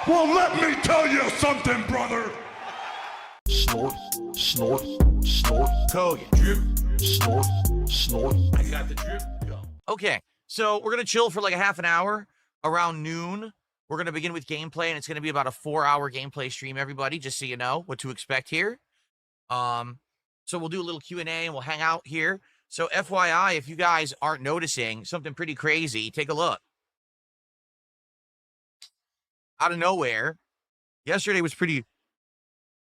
Well, let me tell you something, brother. Snort, snort, snort. Kogan. Drip, snort, snort. I got the drip. Go. Okay, so we're gonna chill for like a half an hour. Around noon, we're gonna begin with gameplay, and it's gonna be about a 4-hour gameplay stream. Everybody, just so you know what to expect here. So we'll do a little Q&A and we'll hang out here. So FYI, if you guys aren't noticing something pretty crazy, take a look. Out of nowhere, yesterday was pretty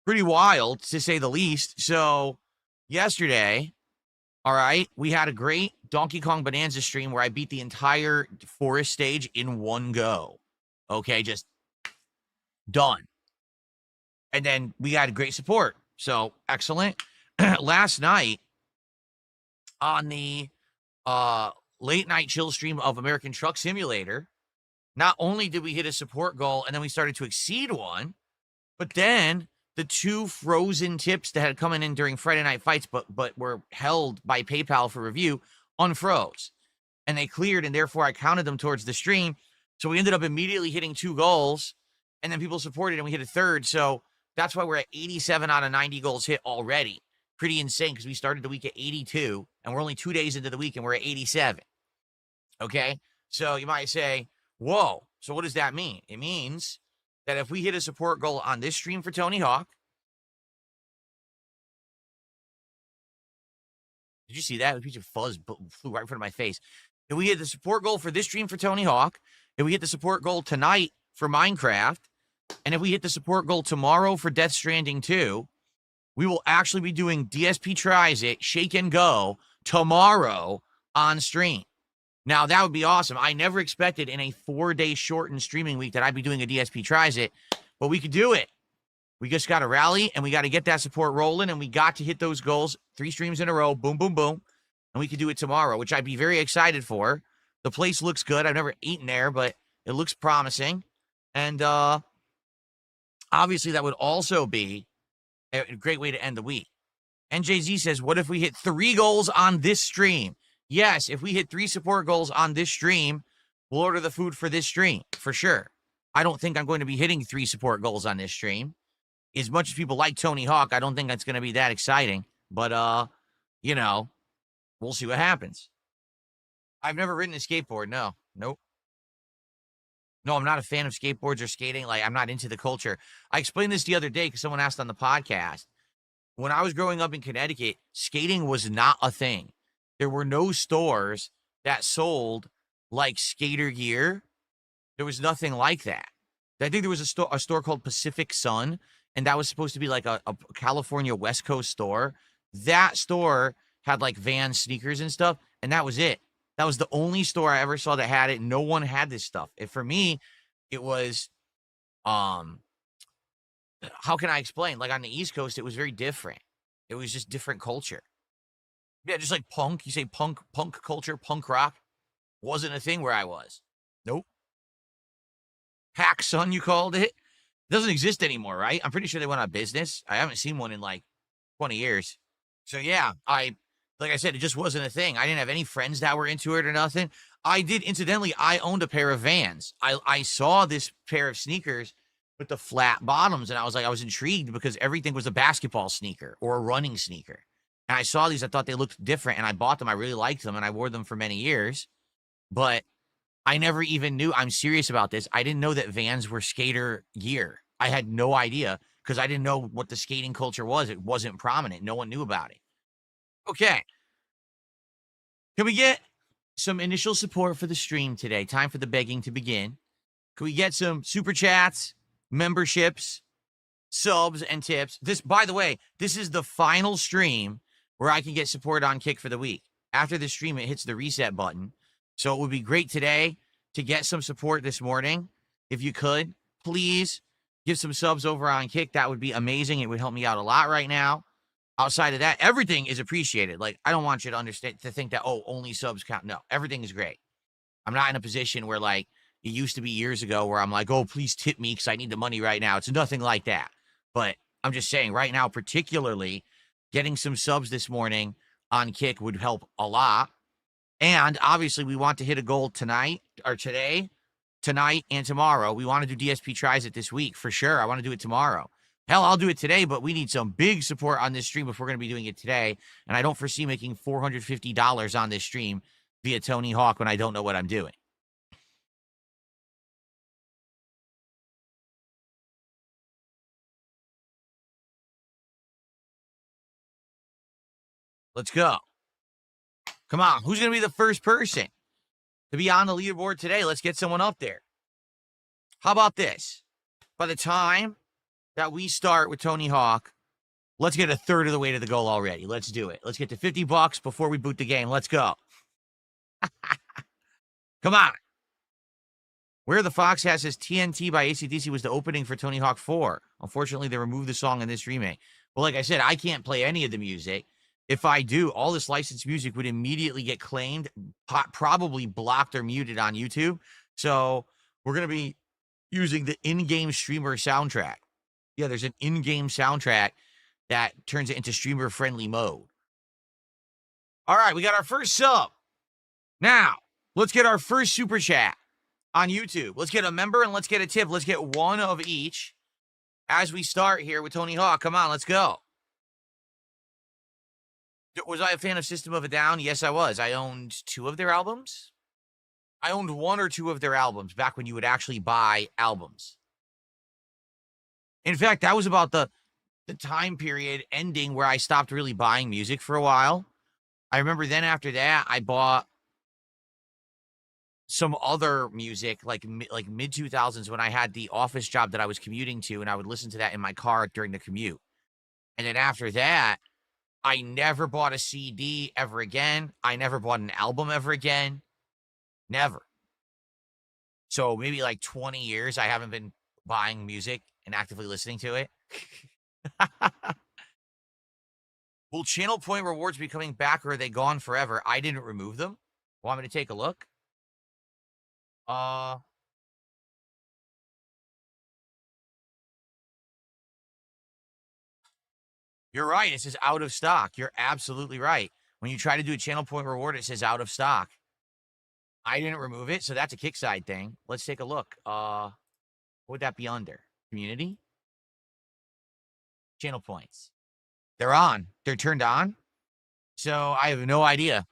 wild, to say the least. So yesterday, all right, we had a great Donkey Kong Bonanza stream where I beat the entire forest stage in one go. Okay, just done. And then we had great support. So excellent. Last night on the late night chill stream of American Truck Simulator, not only did we hit a support goal and then we started to exceed one, but then the 2 frozen tips that had come in during Friday Night Fights but were held by PayPal for review unfroze. And they cleared, and therefore I counted them towards the stream. So we ended up immediately hitting 2 goals, and then people supported and we hit a third. So that's why we're at 87 out of 90 goals hit already. Pretty insane, because we started the week at 82, and we're only 2 days into the week, and we're at 87. Okay? So you might say, whoa, so what does that mean? It means that if we hit a support goal on this stream for Tony Hawk, did you see that? A piece of fuzz flew right in front of my face. If we hit the support goal for this stream for Tony Hawk, if we hit the support goal tonight for Minecraft, and if we hit the support goal tomorrow for Death Stranding 2, we will actually be doing DSP Tries It, Shake and Go tomorrow on stream. Now, that would be awesome. I never expected in a 4-day shortened streaming week that I'd be doing a DSP Tries It, but we could do it. We just got to rally, and we got to get that support rolling, and we got to hit those goals 3 streams in a row, boom, boom, boom, and we could do it tomorrow, which I'd be very excited for. The place looks good. I've never eaten there, but it looks promising, and obviously that would also be a great way to end the week. NJZ says, what if we hit 3 goals on this stream? Yes, if we hit 3 support goals on this stream, we'll order the food for this stream, for sure. I don't think I'm going to be hitting 3 support goals on this stream. As much as people like Tony Hawk, I don't think that's going to be that exciting. But, you know, we'll see what happens. I've never ridden a skateboard. No. Nope. No, I'm not a fan of skateboards or skating. Like, I'm not into the culture. I explained this the other day because someone asked on the podcast. When I was growing up in Connecticut, skating was not a thing. There were no stores that sold, like, skater gear. There was nothing like that. I think there was a store called Pacific Sun, and that was supposed to be like a California West Coast store. That store had, like, Vans sneakers and stuff, and that was it. That was the only store I ever saw that had it. No one had this stuff. For me, it was, how can I explain? Like, on the East Coast, it was very different. It was just different culture. Yeah, just like punk. You say punk culture, punk rock. Wasn't a thing where I was. Nope. Hack Sun, you called it? It doesn't exist anymore, right? I'm pretty sure they went out of business. I haven't seen one in like 20 years. So yeah, like I said, it just wasn't a thing. I didn't have any friends that were into it or nothing. Incidentally, I owned a pair of Vans. I saw this pair of sneakers with the flat bottoms, and I was intrigued because everything was a basketball sneaker or a running sneaker. And I saw these, I thought they looked different, and I bought them. I really liked them, and I wore them for many years. But I never even knew, I'm serious about this, I didn't know that Vans were skater gear. I had no idea because I didn't know what the skating culture was. It wasn't prominent. No one knew about it. Okay. Can we get some initial support for the stream today? Time for the begging to begin. Can we get some super chats, memberships, subs, and tips? By the way, this is the final stream where I can get support on Kick for the week. After the stream, it hits the reset button. So it would be great today to get some support this morning. If you could, please give some subs over on Kick. That would be amazing. It would help me out a lot right now. Outside of that, everything is appreciated. Like, I don't want you to think that, oh, only subs count. No, everything is great. I'm not in a position where, like, it used to be years ago where I'm like, oh, please tip me because I need the money right now. It's nothing like that. But I'm just saying right now, particularly, getting some subs this morning on Kick would help a lot. And obviously, we want to hit a goal tonight or today tonight and tomorrow. We want to do DSP tries it this week for sure. I want to do it tomorrow. Hell, I'll do it today, but we need some big support on this stream if we're going to be doing it today. And I don't foresee making $450 on this stream via Tony Hawk when I don't know what I'm doing. Let's go. Come on. Who's going to be the first person to be on the leaderboard today? Let's get someone up there. How about this? By the time that we start with Tony Hawk, let's get a third of the way to the goal already. Let's do it. Let's get to $50 before we boot the game. Let's go. Come on. Where the Fox has his TNT by AC/DC was the opening for Tony Hawk 4. Unfortunately, they removed the song in this remake. Well, like I said, I can't play any of the music. If I do, all this licensed music would immediately get claimed, probably blocked or muted on YouTube. So we're going to be using the in-game streamer soundtrack. Yeah, there's an in-game soundtrack that turns it into streamer-friendly mode. All right, we got our first sub. Now, let's get our first super chat on YouTube. Let's get a member and let's get a tip. Let's get one of each as we start here with Tony Hawk. Come on, let's go. Was I a fan of System of a Down? Yes, I was. I owned 2 of their albums. I owned 1 or 2 of their albums back when you would actually buy albums. In fact, that was about the time period ending where I stopped really buying music for a while. I remember then after that, I bought some other music, like mid-2000s when I had the office job that I was commuting to, and I would listen to that in my car during the commute. And then after that, I never bought a CD ever again. I never bought an album ever again. Never. So maybe like 20 years I haven't been buying music and actively listening to it. Will channel point rewards be coming back or are they gone forever? I didn't remove them. Want me to take a look? You're right. It says out of stock. You're absolutely right. When you try to do a channel point reward, it says out of stock. I didn't remove it, so that's a Kickside thing. Let's take a look. What would that be under? Community? Channel points. They're on. They're turned on. So I have no idea.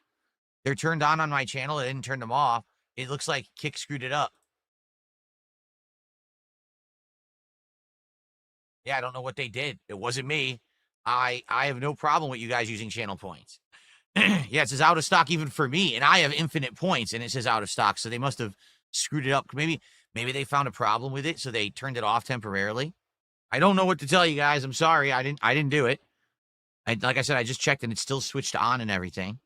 They're turned on my channel. I didn't turn them off. It looks like Kick screwed it up. Yeah, I don't know what they did. It wasn't me. I have no problem with you guys using channel points. Yeah, it says out of stock even for me, and I have infinite points, and it says out of stock, so they must have screwed it up. Maybe they found a problem with it, so they turned it off temporarily. I don't know what to tell you guys. I'm sorry. I didn't do it. Like I said, I just checked, and it's still switched on and everything.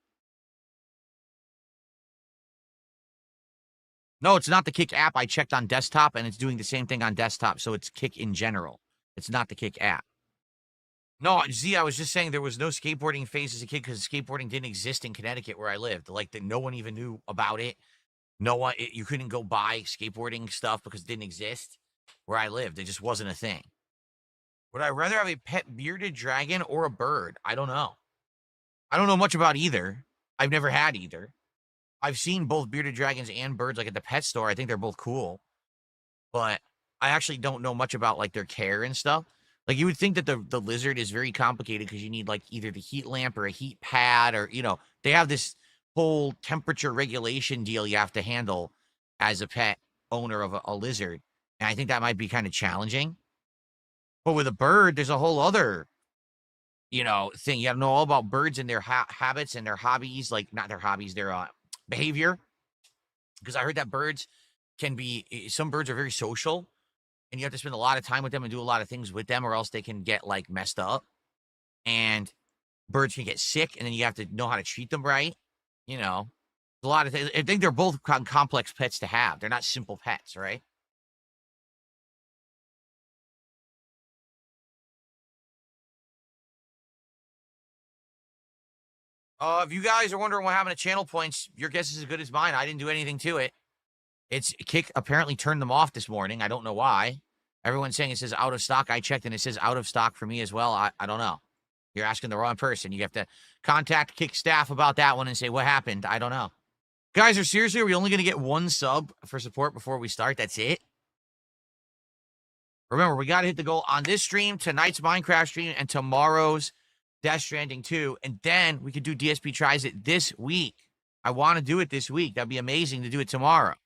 No, it's not the Kick app. I checked on desktop, and it's doing the same thing on desktop, so it's Kick in general. It's not the Kick app. No, Z, I was just saying there was no skateboarding phase as a kid because skateboarding didn't exist in Connecticut where I lived. Like, no one even knew about it. You couldn't go buy skateboarding stuff because it didn't exist where I lived. It just wasn't a thing. Would I rather have a pet bearded dragon or a bird? I don't know. I don't know much about either. I've never had either. I've seen both bearded dragons and birds like at the pet store. I think they're both cool. But I actually don't know much about like their care and stuff. Like you would think that the lizard is very complicated because you need like either the heat lamp or a heat pad or, they have this whole temperature regulation deal you have to handle as a pet owner of a lizard. And I think that might be kind of challenging. But with a bird, there's a whole other, thing. You got to know all about birds and their habits and their hobbies, like not their hobbies, their behavior. Because I heard that some birds are very social. And you have to spend a lot of time with them and do a lot of things with them or else they can get like messed up. And birds can get sick and then you have to know how to treat them right. A lot of things. I think they're both complex pets to have. They're not simple pets, right? If you guys are wondering what happened to channel points, your guess is as good as mine. I didn't do anything to it. It's Kick apparently turned them off this morning. I don't know why. Everyone's saying it says out of stock. I checked and it says out of stock for me as well. I don't know. You're asking the wrong person. You have to contact Kick staff about that one and say what happened. I don't know. Guys, seriously, are we only going to get one sub for support before we start? That's it? Remember, we got to hit the goal on this stream, tonight's Minecraft stream, and tomorrow's Death Stranding 2. And then we could do DSP tries it this week. I want to do it this week. That'd be amazing to do it tomorrow.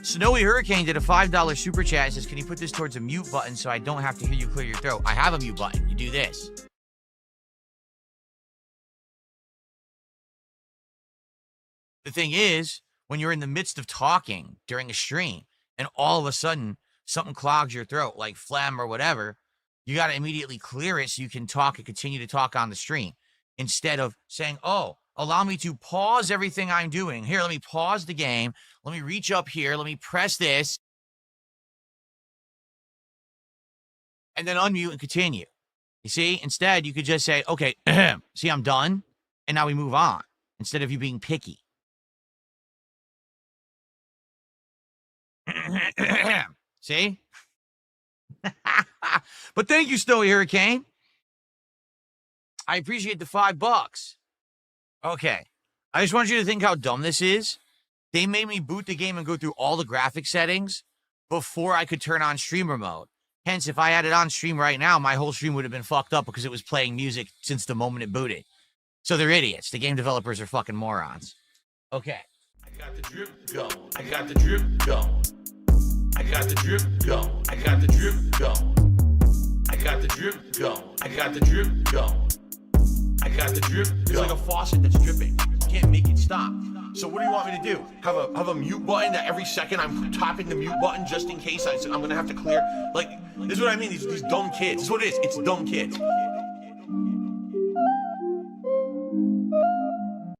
Snowy Hurricane did a $5 super chat and says, can you put this towards a mute button so I don't have to hear you clear your throat? I have a mute button. You do this. The thing is, when you're in the midst of talking during a stream and all of a sudden something clogs your throat, like phlegm or whatever, you got to immediately clear it so you can talk and continue to talk on the stream. Instead of saying, oh, allow me to pause everything I'm doing. Here, let me pause the game. Let me reach up here. Let me press this. And then unmute and continue. You see, instead, you could just say, okay, see, I'm done. And now we move on. Instead of you being picky. See? But thank you, Snowy Hurricane. I appreciate the $5. Okay. I just want you to think how dumb this is. They made me boot the game and go through all the graphic settings before I could turn on streamer mode. Hence, if I had it on stream right now, my whole stream would have been fucked up because it was playing music since the moment it booted. So they're idiots. The game developers are fucking morons. Okay. I got the drip going. I got the drip going. I got the drip going. I got the drip going. I got the drip going. I got the drip going. I got the drip going. It's like a faucet that's dripping. You can't make it stop. So what do you want me to do? Have a mute button that every second I'm tapping the mute button just in case I'm gonna have to clear? Like, this is what I mean. These dumb kids. This is what it is. It's dumb kids.